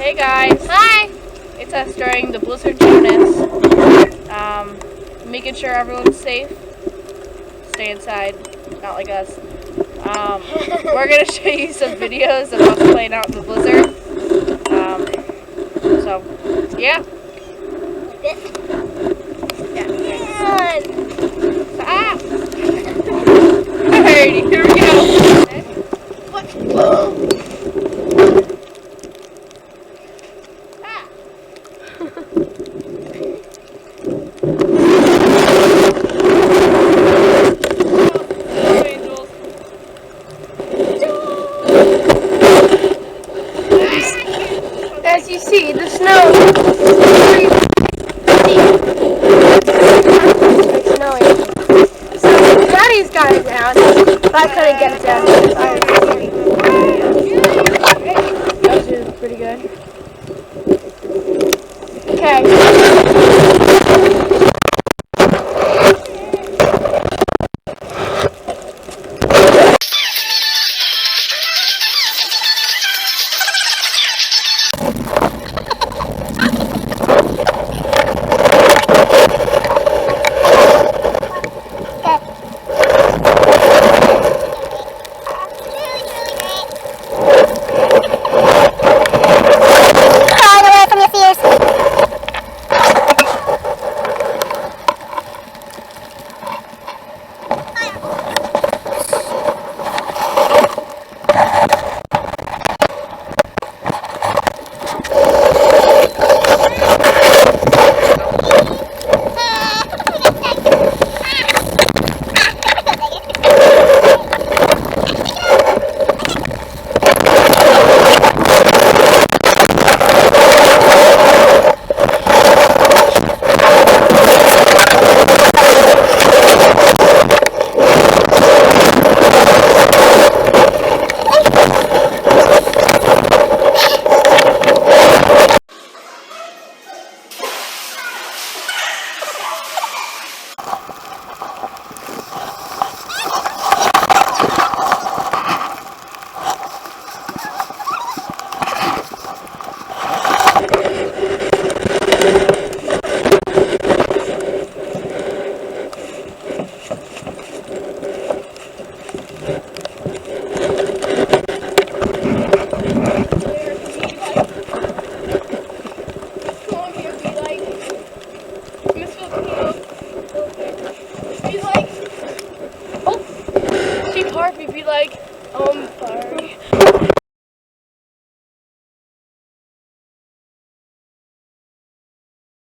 Hey guys. Hi. It's us during the blizzard Jonas. Making sure everyone's safe. Stay inside, not like us. We're gonna show you some videos of us playing out in the blizzard. So yeah. Alrighty, here we go. As you see, the snow is snowing. So Daddy's got it down, but I couldn't get it down. That was pretty good. Okay. Be like, sorry.